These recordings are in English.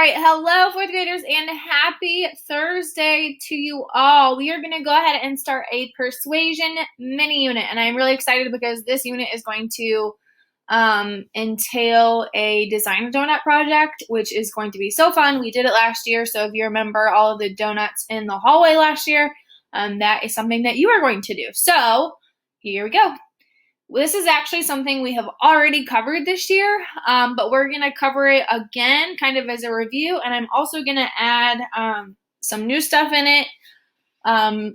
right, hello fourth graders and happy Thursday to you all. We are going to go ahead and start a persuasion mini unit, and I'm really excited because this unit is going to entail a design a donut project, which is going to be so fun. We did it last year, so if you remember all of the donuts in the hallway last year, that is something that you are going to do. So here we go. This is actually something we have already covered this year, but we're going to cover it again kind of as a review, and I'm also going to add some new stuff in it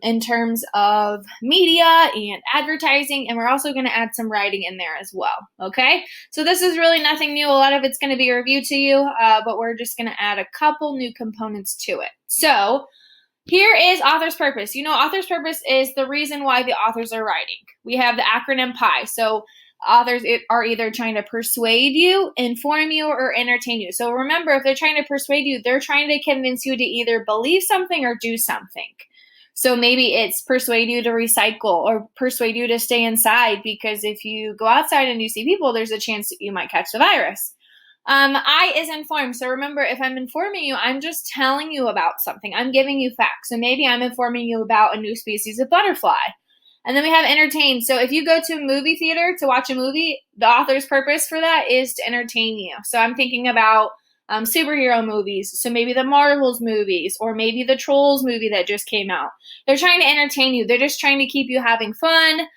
in terms of media and advertising, and we're also going to add some writing in there as well, okay? So this is really nothing new. A lot of it's going to be a review to you, but we're just going to add a couple new components to it. So here is author's purpose. You know, author's purpose is the reason why the authors are writing. We have the acronym PIE. So authors are either trying to persuade you, inform you, or entertain you. So remember, if they're trying to persuade you, they're trying to convince you to either believe something or do something. So maybe it's persuade you to recycle or persuade you to stay inside, because if you go outside and you see people, there's a chance that you might catch the virus. I is informed. So remember, if I'm informing you, I'm just telling you about something. I'm giving you facts. So maybe I'm informing you about a new species of butterfly. And then we have entertain. So if you go to a movie theater to watch a movie, the author's purpose for that is to entertain you. So I'm thinking about superhero movies. So maybe the Marvels movies, or maybe the Trolls movie that just came out. They're trying to entertain you. They're just trying to keep you having fun.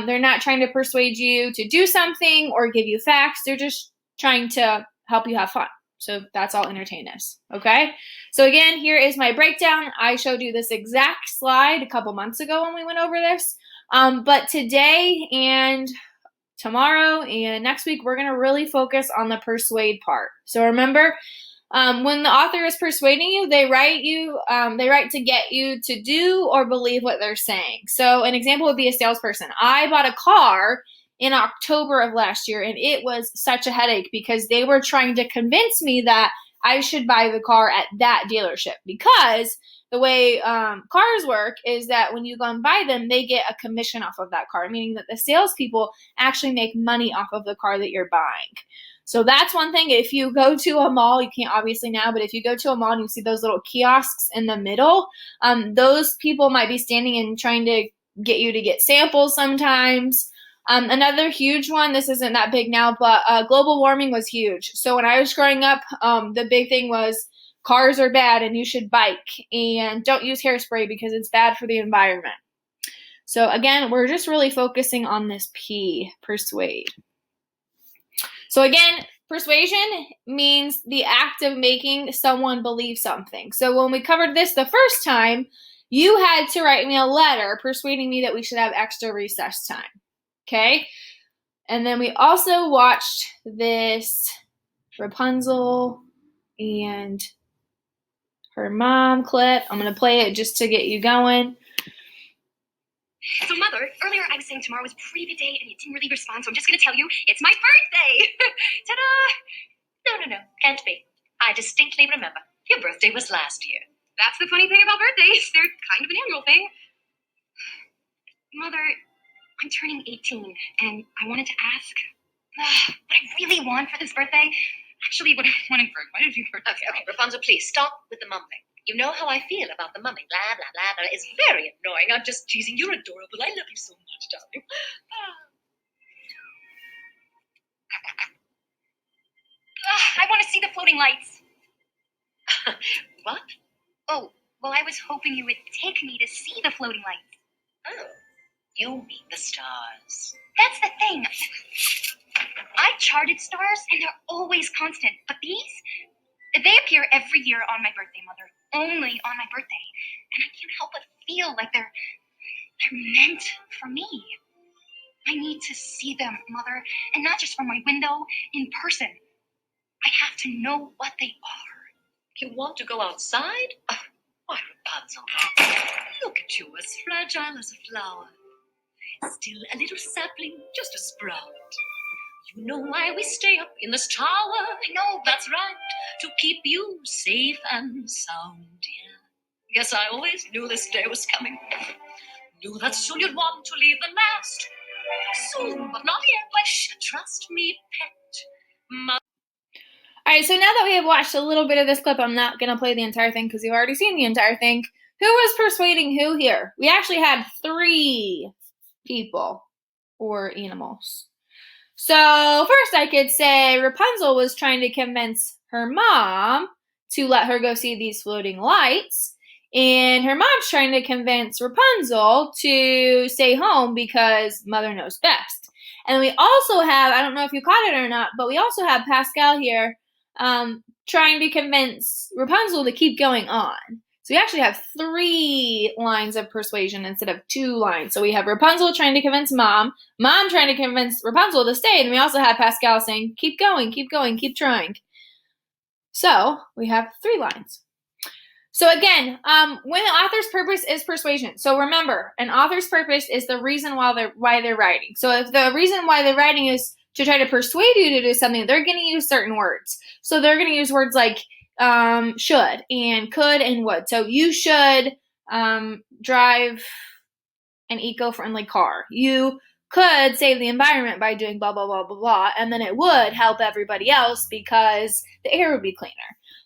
They're not trying to persuade you to do something or give you facts. They're just trying to help you have fun. So that's all entertain is, okay? So again, here is my breakdown. I showed you this exact slide a couple months ago when we went over this. But today and tomorrow and next week, we're gonna really focus on the persuade part. So remember, when the author is persuading you, they write to get you to do or believe what they're saying. So an example would be a salesperson. I bought a car in October of last year, and it was such a headache because they were trying to convince me that I should buy the car at that dealership, because the way cars work is that when you go and buy them, they get a commission off of that car, meaning that the salespeople actually make money off of the car that you're buying. So that's one thing. If you go to a mall, you can't obviously now, but if you go to a mall and you see those little kiosks in the middle, those people might be standing and trying to get you to get samples sometimes. Another huge one, this isn't that big now, but global warming was huge. So when I was growing up, the big thing was cars are bad and you should bike, and don't use hairspray because it's bad for the environment. So again, we're just really focusing on this P, persuade. So again, persuasion means the act of making someone believe something. So when we covered this the first time, you had to write me a letter persuading me that we should have extra recess time. Okay, and then we also watched this Rapunzel and her mom clip. I'm going to play it just to get you going. So, Mother, earlier I was saying tomorrow was a pretty good day, and you didn't really respond, so I'm just going to tell you it's my birthday. Ta-da! No, can't be. I distinctly remember. Your birthday was last year. That's the funny thing about birthdays. They're kind of an annual thing. Mother, I'm turning 18, and I wanted to ask what I really want for this birthday. Actually, what I wanted for my birthday. Okay, Rapunzel, please stop with the mumbling. You know how I feel about the mumbling. Blah, blah, blah, blah. It's very annoying. I'm just teasing. You're adorable. I love you so much, darling. I want to see the floating lights. What? Oh, well, I was hoping you would take me to see the floating lights. Oh. You mean the stars. That's the thing. I charted stars, and they're always constant. But these, they appear every year on my birthday, Mother. Only on my birthday. And I can't help but feel like they're meant for me. I need to see them, Mother. And not just from my window, in person. I have to know what they are. You want to go outside? Oh, why, Rapunzel? Look at you, as fragile as a flower. Still a little sapling, just a sprout. You know why we stay up in this tower? I know, that's right, to keep you safe and sound, dear. Guess I always knew this day was coming. Knew that soon you'd want to leave the nest. Soon, but not yet. But trust me, pet. All right, so now that we have watched a little bit of this clip, I'm not going to play the entire thing because you've already seen the entire thing. Who was persuading who here? We actually had 3 people or animals. So first I could say Rapunzel was trying to convince her mom to let her go see these floating lights. And her mom's trying to convince Rapunzel to stay home because mother knows best. And we also have, I don't know if you caught it or not, but we also have Pascal here trying to convince Rapunzel to keep going on. So we actually have 3 lines of persuasion instead of 2 lines. So we have Rapunzel trying to convince mom trying to convince Rapunzel to stay, and we also have Pascal saying, keep going, keep trying. So we have 3 lines. So again, when the author's purpose is persuasion. So remember, an author's purpose is the reason why they're writing. So if the reason why they're writing is to try to persuade you to do something, they're going to use certain words. So they're going to use words like should and could and would. So you should drive an eco-friendly car. You could save the environment by doing blah, blah, blah, blah, blah, and then it would help everybody else because the air would be cleaner.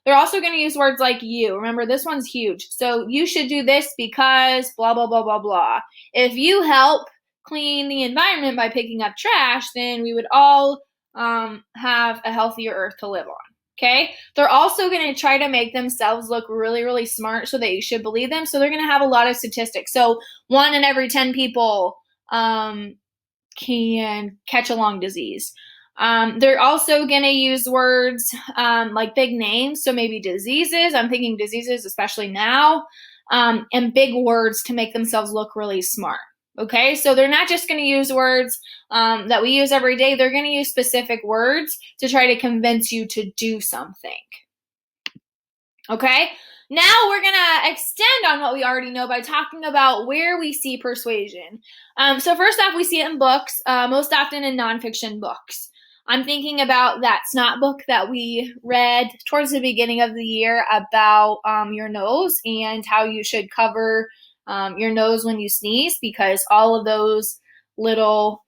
They're also going to use words like you. Remember, this one's huge. So you should do this because blah, blah, blah, blah, blah. If you help clean the environment by picking up trash, then we would all have a healthier earth to live on. Okay? They're also going to try to make themselves look really, really smart so that you should believe them. So they're going to have a lot of statistics. So 1 in every 10 people can catch a lung disease. They're also going to use words like big names, so maybe diseases. I'm thinking diseases, especially now, and big words to make themselves look really smart. Okay, so they're not just going to use words that we use every day. They're going to use specific words to try to convince you to do something. Okay, now we're going to extend on what we already know by talking about where we see persuasion. So first off, we see it in books, most often in nonfiction books. I'm thinking about that snot book that we read towards the beginning of the year about your nose and how you should cover your nose when you sneeze because all of those little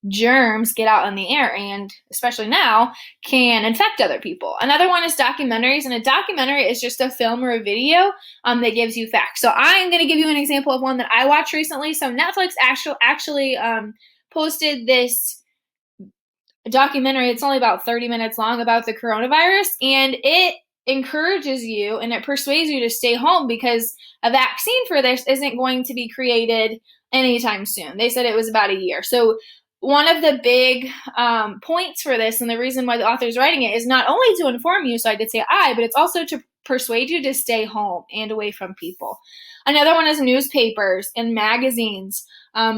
germs get out in the air and especially now can infect other people. Another one is documentaries, and a documentary is just a film or a video that gives you facts. So I'm going to give you an example of one that I watched recently. So Netflix actually posted this documentary. It's only about 30 minutes long about the coronavirus, and it encourages you and it persuades you to stay home because a vaccine for this isn't going to be created anytime soon. They said it was about a year. So one of the big points for this, and the reason why the author's writing it, is not only to inform you, so I did say but it's also to persuade you to stay home and away from people. Another one is newspapers and magazines.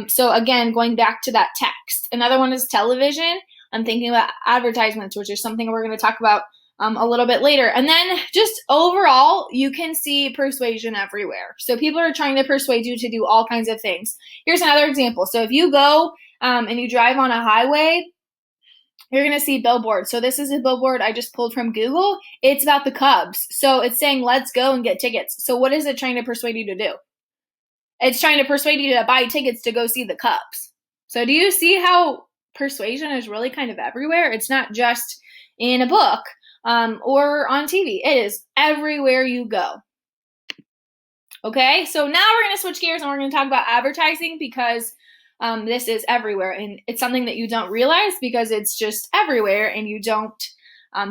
So again, going back to that text. Another one is television. I'm thinking about advertisements, which is something we're going to talk about a little bit later. And then just overall, you can see persuasion everywhere. So people are trying to persuade you to do all kinds of things. Here's another example. So if you go and you drive on a highway, you're going to see billboards. So this is a billboard I just pulled from Google. It's about the Cubs. So it's saying, let's go and get tickets. So what is it trying to persuade you to do? It's trying to persuade you to buy tickets to go see the Cubs. So do you see how persuasion is really kind of everywhere? It's not just in a book or on TV. It is everywhere you go. Okay, so now we're going to switch gears and we're going to talk about advertising because this is everywhere, and it's something that you don't realize because it's just everywhere and you don't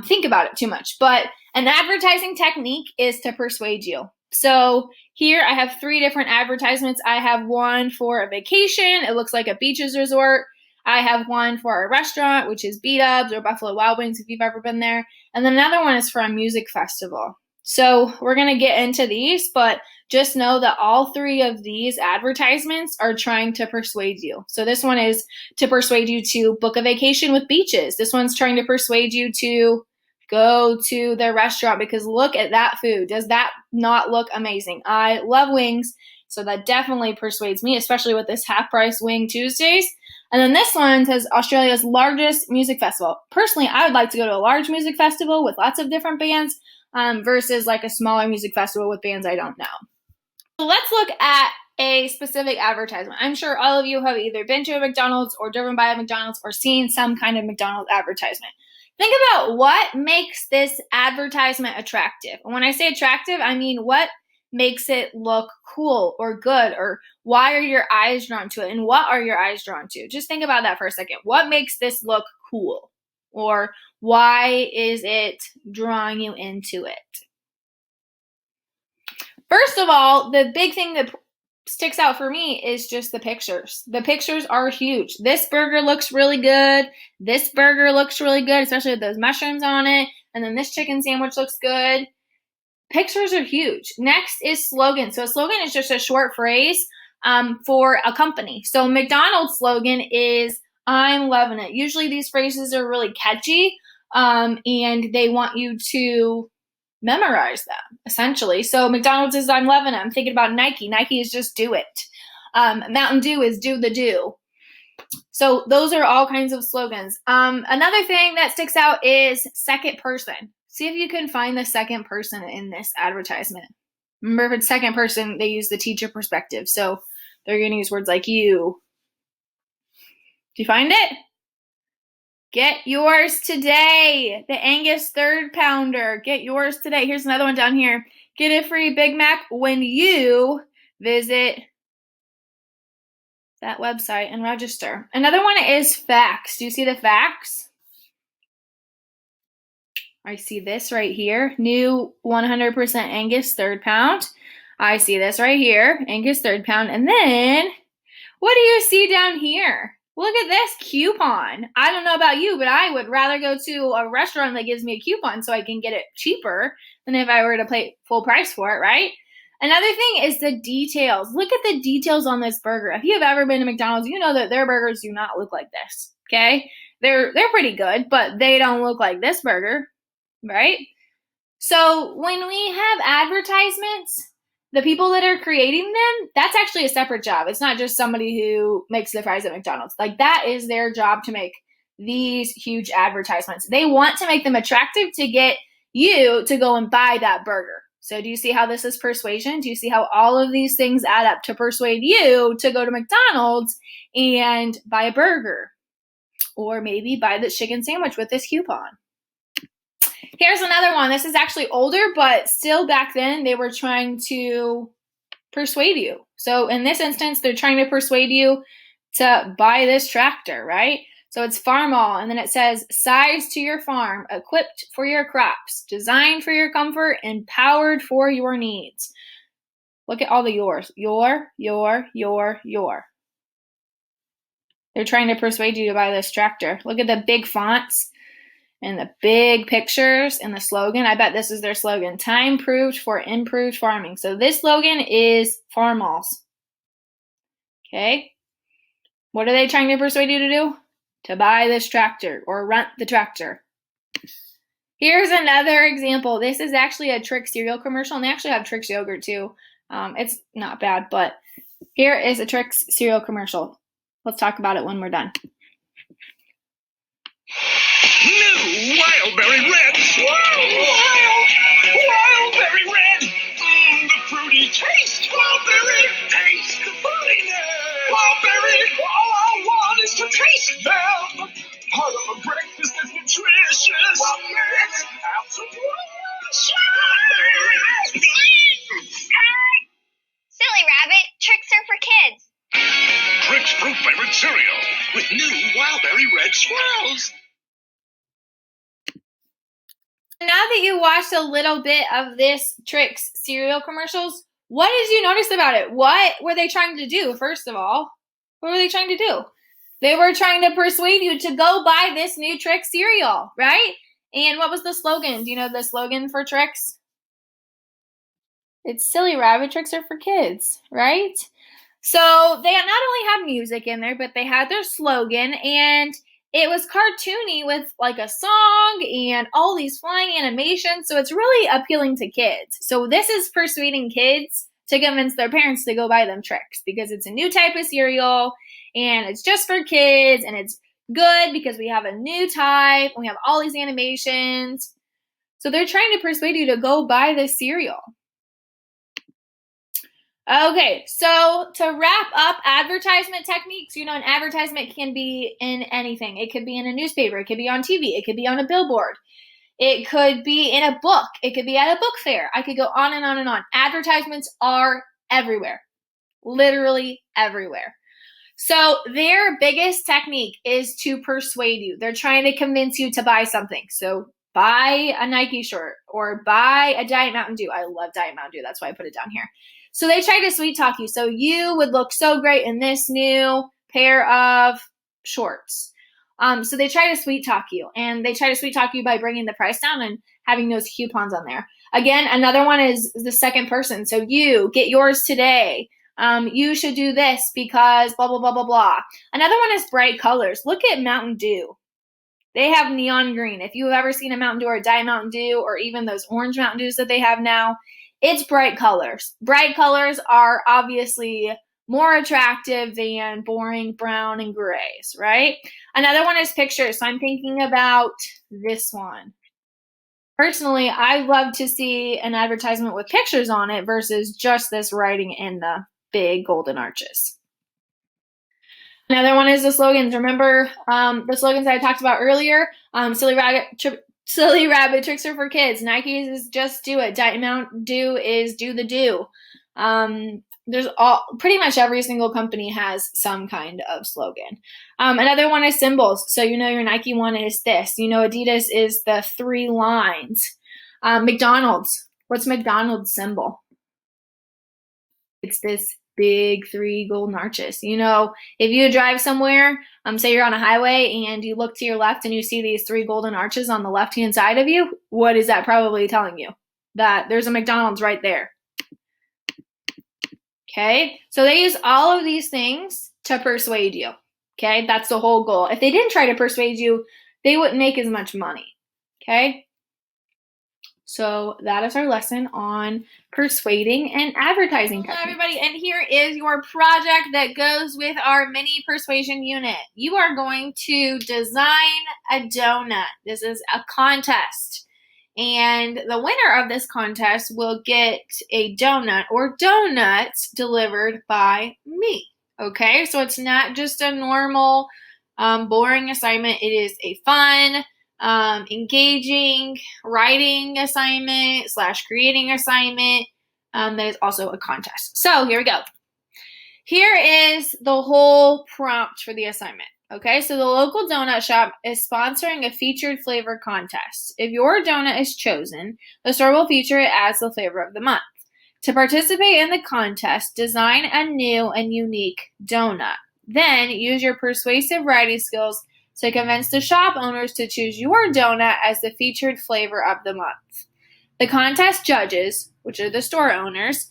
think about it too much. But an advertising technique is to persuade you. So here I have 3 different advertisements. I have one for a vacation. It looks like a beaches resort. I have one for a restaurant, which is B-Dubs or Buffalo Wild Wings if you've ever been there. And then another one is for a music festival. So we're going to get into these, but just know that all 3 of these advertisements are trying to persuade you. So this one is to persuade you to book a vacation with beaches. This one's trying to persuade you to go to their restaurant because look at that food. Does that not look amazing? I love wings, so that definitely persuades me, especially with this half-price Wing Tuesdays. And then this one says Australia's largest music festival. Personally, I would like to go to a large music festival with lots of different bands versus like a smaller music festival with bands I don't know. So let's look at a specific advertisement. I'm sure all of you have either been to a McDonald's or driven by a McDonald's or seen some kind of McDonald's advertisement. Think about what makes this advertisement attractive. And when I say attractive, I mean what makes it look cool or good, or why are your eyes drawn to it, and what are your eyes drawn to? Just think about that for a second. What makes this look cool, or why is it drawing you into it? First of all, the big thing that sticks out for me is just the pictures. The pictures are huge. This burger looks really good. This burger looks really good, especially with those mushrooms on it. And then this chicken sandwich looks good. Pictures are huge. Next is slogan. So a slogan is just a short phrase for a company. So McDonald's slogan is "I'm loving it." Usually these phrases are really catchy, and they want you to memorize them, essentially. So McDonald's is "I'm loving it." I'm thinking about Nike. Nike is just "do it." Mountain Dew is "do the do." So those are all kinds of slogans. Another thing that sticks out is second person. See if you can find the second person in this advertisement. Remember, if it's second person, they use the teacher perspective. So they're going to use words like you. Do you find it? Get yours today. The Angus third pounder. Get yours today. Here's another one down here. Get a free Big Mac when you visit that website and register. Another one is facts. Do you see the facts? I see this right here. New 100% Angus third pound. I see this right here. Angus third pound. And then, what do you see down here? Look at this coupon. I don't know about you, but I would rather go to a restaurant that gives me a coupon so I can get it cheaper than if I were to pay full price for it, right? Another thing is the details. Look at the details on this burger. If you have ever been to McDonald's, you know that their burgers do not look like this, okay? They're pretty good, but they don't look like this burger, right? So when we have advertisements, the people that are creating them, that's actually a separate job. It's not just somebody who makes the fries at McDonald's. Like, that is their job to make these huge advertisements. They want to make them attractive to get you to go and buy that burger. So do you see how this is persuasion? Do you see how all of these things add up to persuade you to go to McDonald's and buy a burger? Or maybe buy the chicken sandwich with this coupon. Here's another one. This is actually older, but still back then they were trying to persuade you. So in this instance, they're trying to persuade you to buy this tractor, right? So it's Farmall, and then it says, size to your farm, equipped for your crops, designed for your comfort, and powered for your needs. Look at all the yours. Your. They're trying to persuade you to buy this tractor. Look at the big fonts and the big pictures and the slogan. I bet this is their slogan. Time proved for improved farming. So this slogan is Farmall's. Okay. What are they trying to persuade you to do? To buy this tractor or rent the tractor. Here's another example. This is actually a Trix cereal commercial, and they actually have Trix yogurt too. It's not bad, but here is a Trix cereal commercial. Let's talk about it when we're done. New Wildberry Red. Wildberry Red. The fruity taste. Wildberry taste. The fruitiness. Wildberry. All I want is to taste them. Part of a breakfast that's nutritious. Wildberry. Silly rabbit, tricks are for kids. Trix fruit flavored cereal with new Wildberry Red swirls. Now that you watched a little bit of this Trix cereal commercials, what did you notice about it? What were they trying to do, first of all? What were they trying to do? They were trying to persuade you to go buy this new Trix cereal, right? And what was the slogan? Do you know the slogan for Trix? It's silly rabbit, tricks are for kids, right? So they not only had music in there, but they had their slogan, and it was cartoony with like a song and all these flying animations. So it's really appealing to kids. So this is persuading kids to convince their parents to go buy them Trix because it's a new type of cereal and it's just for kids and it's good because we have a new type and we have all these animations. So they're trying to persuade you to go buy this cereal. Okay, so to wrap up advertisement techniques, an advertisement can be in anything. It could be in a newspaper, it could be on TV, it could be on a billboard, it could be in a book, it could be at a book fair. I could go on and on and on. Advertisements are everywhere, literally everywhere. So their biggest technique is to persuade you. They're trying to convince you to buy something. So buy a Nike shirt or buy a Diet Mountain Dew. I love Diet Mountain Dew. That's why I put it down here. So they try to sweet talk you. So you would look so great in this new pair of shorts. So they try to sweet talk you, and they try to sweet talk you by bringing the price down and having those coupons on there. Again, another one is the second person. So you get yours today. You should do this because blah, blah, blah, blah, blah. Another one is bright colors. Look at Mountain Dew. They have neon green. If you've ever seen a Mountain Dew or a Diet Mountain Dew or even those orange Mountain Dews that they have now, it's bright colors. Bright colors are obviously more attractive than boring brown and grays, right? Another one is pictures. So I'm thinking about this one. Personally, I love to see an advertisement with pictures on it versus just this writing in the big golden arches. Another one is the slogans. Remember the slogans that I talked about earlier? Silly rabbit tricks are for kids. Nike's is just do it. Diet Mountain Dew is do the do. There's pretty much every single company has some kind of slogan. Another one is symbols. So your Nike one is this. Adidas is the 3 lines. McDonald's. What's McDonald's symbol? It's this big 3 golden arches. If you drive somewhere, say you're on a highway and you look to your left and you see these 3 golden arches on the left-hand side of you, what is that probably telling you? That there's a McDonald's right there. Okay, so they use all of these things to persuade you. Okay, that's the whole goal. If they didn't try to persuade you, they wouldn't make as much money. Okay, so that is our lesson on persuading and advertising. Hello, everybody, and here is your project that goes with our mini persuasion unit. You are going to design a donut. This is a contest. And the winner of this contest will get a donut or donuts delivered by me. Okay, so it's not just a normal, boring assignment. It is a fun, engaging writing assignment / creating assignment that is also a contest. So here we go. Here is the whole prompt for the assignment. Okay, so the local donut shop is sponsoring a featured flavor contest. If your donut is chosen, the store will feature it as the flavor of the month. To participate in the contest, design a new and unique donut. Then use your persuasive writing skills to convince the shop owners to choose your donut as the featured flavor of the month. The contest judges, which are the store owners,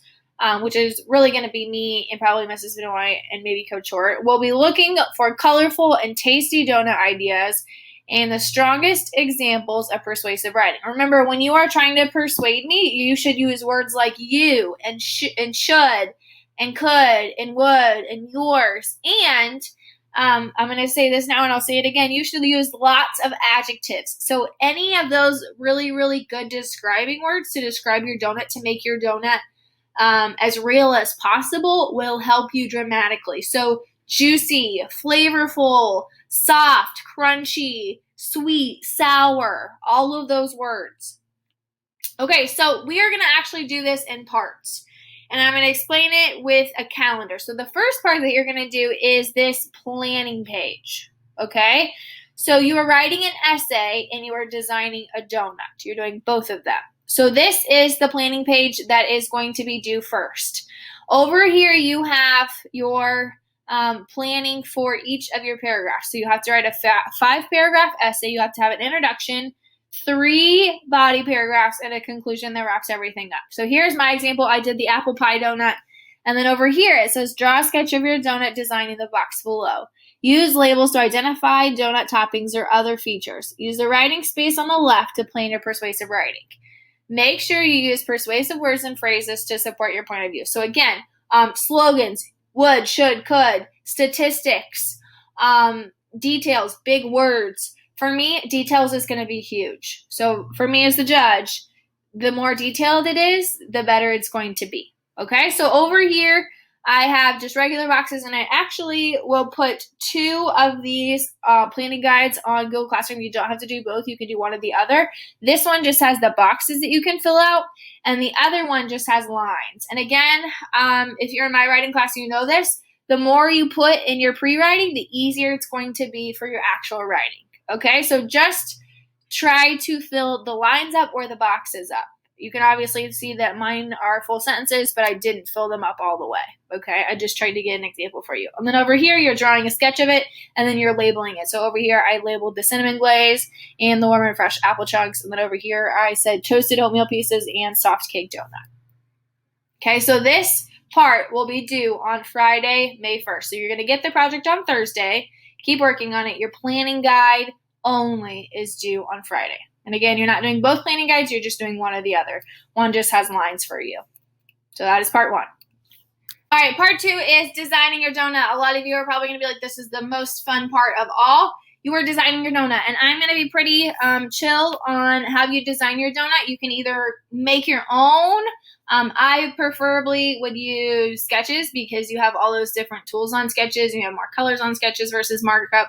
which is really going to be me and probably Mrs. Benoit and maybe Coach Short, will be looking for colorful and tasty donut ideas and the strongest examples of persuasive writing. Remember, when you are trying to persuade me, you should use words like you and should and could and would and yours. And I'm going to say this now and I'll say it again. You should use lots of adjectives. So any of those really, really good describing words to describe your donut to make your donut as real as possible will help you dramatically. So juicy, flavorful, soft, crunchy, sweet, sour, all of those words. Okay, so we are going to actually do this in parts. And I'm going to explain it with a calendar. So the first part that you're going to do is this planning page. Okay? So you are writing an essay and you are designing a donut. You're doing both of them. So this is the planning page that is going to be due first. Over here you have your planning for each of your paragraphs. So you have to write a 5-paragraph essay. You have to have an introduction, 3 body paragraphs, and a conclusion that wraps everything up. So here's my example. I did the apple pie donut. And then over here it says, draw a sketch of your donut design in the box below. Use labels to identify donut toppings or other features. Use the writing space on the left to plan your persuasive writing. Make sure you use persuasive words and phrases to support your point of view. So again, slogans, would, should, could, statistics, details, big words. For me, details is going to be huge. So for me as the judge, the more detailed it is, the better it's going to be. Okay, so over here, I have just regular boxes, and I actually will put 2 of these planning guides on Google Classroom. You don't have to do both. You can do one or the other. This one just has the boxes that you can fill out, and the other one just has lines. And again, if you're in my writing class, you know this. The more you put in your pre-writing, the easier it's going to be for your actual writing. Okay, so just try to fill the lines up or the boxes up. You can obviously see that mine are full sentences, but I didn't fill them up all the way, okay? I just tried to get an example for you. And then over here, you're drawing a sketch of it, and then you're labeling it. So over here, I labeled the cinnamon glaze and the warm and fresh apple chunks. And then over here, I said toasted oatmeal pieces and soft cake donut. Okay, so this part will be due on Friday, May 1st. So you're going to get the project on Thursday. Keep working on it. Your planning guide only is due on Friday. And again, you're not doing both planning guides, you're just doing one or the other. One just has lines for you. So that is part 1. All right, part 2 is designing your donut. A lot of you are probably going to be like, this is the most fun part of all. You are designing your donut. And I'm going to be pretty chill on how you design your donut. You can either make your own. I preferably would use sketches because you have all those different tools on sketches. And you have more colors on sketches versus markup.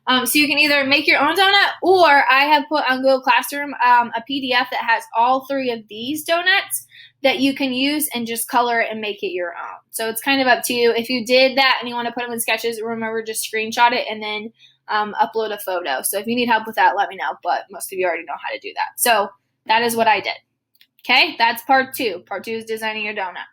So you can either make your own donut, or I have put on Google Classroom a PDF that has all 3 of these donuts that you can use and just color it and make it your own. So it's kind of up to you. If you did that and you want to put them in sketches, remember just screenshot it and then upload a photo. So if you need help with that, let me know. But most of you already know how to do that. So that is what I did. Okay, that's part 2. Part 2 is designing your donut.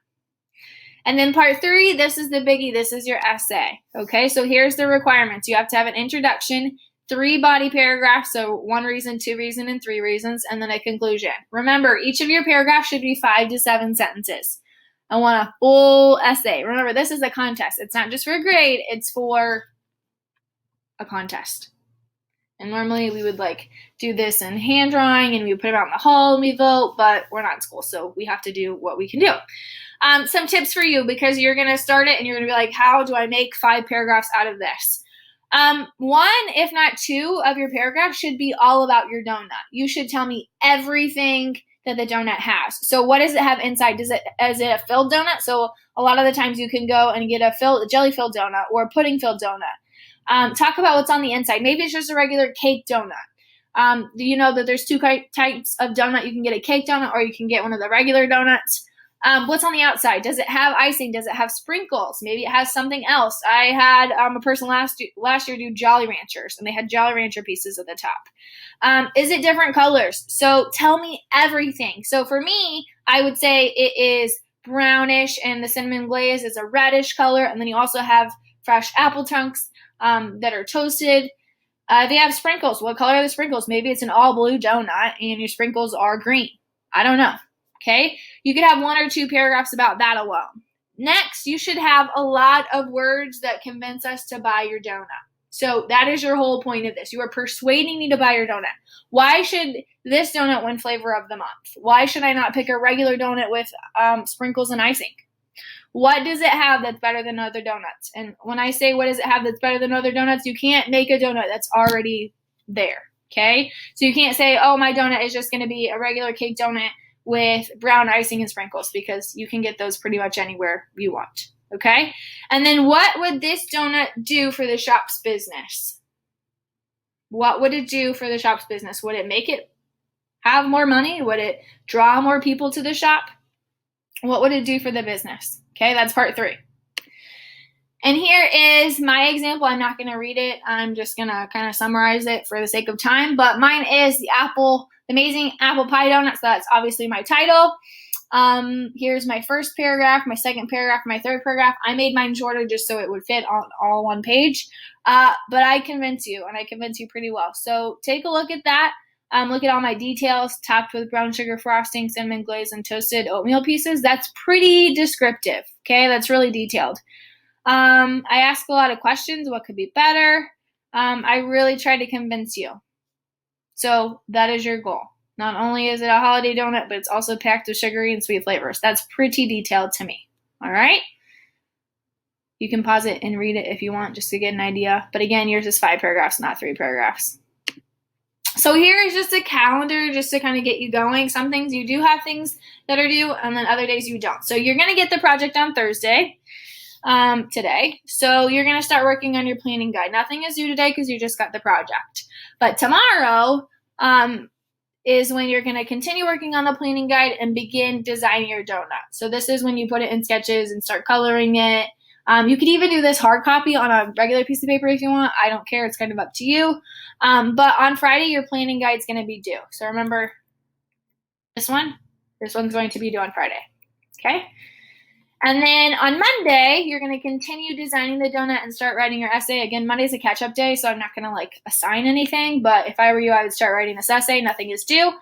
And then part 3, this is the biggie. This is your essay. Okay, so here's the requirements. You have to have an introduction, 3 body paragraphs, so 1 reason, 2 reason, and 3 reasons, and then a conclusion. Remember, each of your paragraphs should be 5 to 7 sentences. I want a full essay. Remember, this is a contest. It's not just for a grade. It's for a contest. And normally we would do this in hand drawing and we would put it out in the hall and we vote, but we're not in school, so we have to do what we can do. Some tips for you, because you're going to start it and you're going to be like, how do I make 5 paragraphs out of this? 1, if not 2 of your paragraphs should be all about your donut. You should tell me everything that the donut has. So what does it have inside? Is it a filled donut? So a lot of the times you can go and get a jelly-filled donut or a pudding-filled donut. Talk about what's on the inside. Maybe it's just a regular cake donut. Do you know that there's 2 types of donut? You can get a cake donut or you can get one of the regular donuts. What's on the outside? Does it have icing? Does it have sprinkles? Maybe it has something else. I had a person last year do Jolly Ranchers, and they had Jolly Rancher pieces at the top. Is it different colors? So tell me everything. So for me, I would say it is brownish, and the cinnamon glaze is a reddish color, and then you also have fresh apple chunks that are toasted. They have sprinkles. What color are the sprinkles? Maybe it's an all blue donut, and your sprinkles are green. I don't know. Okay, you could have 1 or 2 paragraphs about that alone. Next, you should have a lot of words that convince us to buy your donut. So that is your whole point of this. You are persuading me to buy your donut. Why should this donut win flavor of the month? Why should I not pick a regular donut with sprinkles and icing? What does it have that's better than other donuts? And when I say what does it have that's better than other donuts, you can't make a donut that's already there. Okay, so you can't say, oh, my donut is just going to be a regular cake donut with brown icing and sprinkles, because you can get those pretty much anywhere you want, okay? And then what would this donut do for the shop's business? What would it do for the shop's business? Would it make it have more money? Would it draw more people to the shop? What would it do for the business? Okay, that's part 3. And here is my example. I'm not going to read it. I'm just going to kind of summarize it for the sake of time. But mine is the Amazing Apple Pie Donut. So that's obviously my title. Here's my first paragraph, my second paragraph, my third paragraph. I made mine shorter just so it would fit on all one page. But I convince you, and I convince you pretty well. So take a look at that. Look at all my details, topped with brown sugar frosting, cinnamon glaze, and toasted oatmeal pieces. That's pretty descriptive, okay? That's really detailed. I ask a lot of questions. What could be better? I really try to convince you. So that is your goal. Not only is it a holiday donut, but it's also packed with sugary and sweet flavors. That's pretty detailed to me. All right? You can pause it and read it if you want, just to get an idea. But again, yours is 5 paragraphs, not 3 paragraphs. So here is just a calendar just to kind of get you going. Some things you do have things that are due, and then other days you don't. So you're going to get the project on Thursday, today. So you're going to start working on your planning guide. Nothing is due today because you just got the project. But tomorrow is when you're going to continue working on the planning guide and begin designing your donut. So this is when you put it in sketches and start coloring it. You could even do this hard copy on a regular piece of paper if you want. I don't care. It's kind of up to you. But on Friday, your planning guide is going to be due. So remember this one? This one's going to be due on Friday. Okay? And then on Monday, you're going to continue designing the donut and start writing your essay. Again, Monday's a catch-up day, so I'm not going to assign anything. But if I were you, I would start writing this essay. Nothing is due.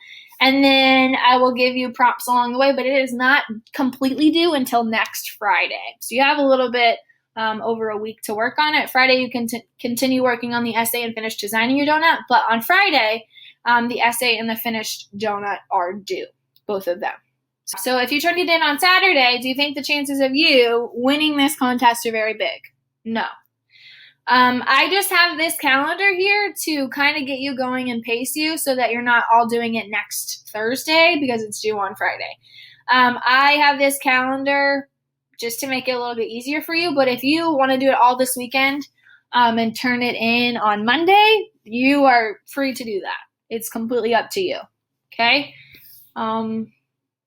And then I will give you prompts along the way, but it is not completely due until next Friday. So you have a little bit over a week to work on it. Friday, you can continue working on the essay and finish designing your donut. But on Friday, the essay and the finished donut are due, both of them. So if you turned it in on Saturday, do you think the chances of you winning this contest are very big? No. I just have this calendar here to kind of get you going and pace you so that you're not all doing it next Thursday because it's due on Friday. I have this calendar just to make it a little bit easier for you, but if you want to do it all this weekend and turn it in on Monday, you are free to do that. It's completely up to you, okay?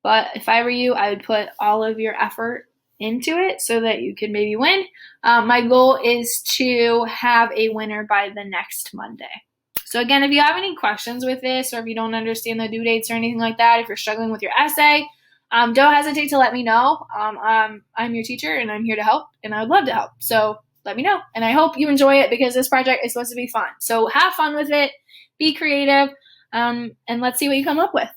But if I were you, I would put all of your effort into it so that you could maybe win. My goal is to have a winner by the next Monday. So again, if you have any questions with this or if you don't understand the due dates or anything like that, if you're struggling with your essay, don't hesitate to let me know. I'm your teacher and I'm here to help and I would love to help. So let me know. And I hope you enjoy it because this project is supposed to be fun. So have fun with it, be creative, and let's see what you come up with.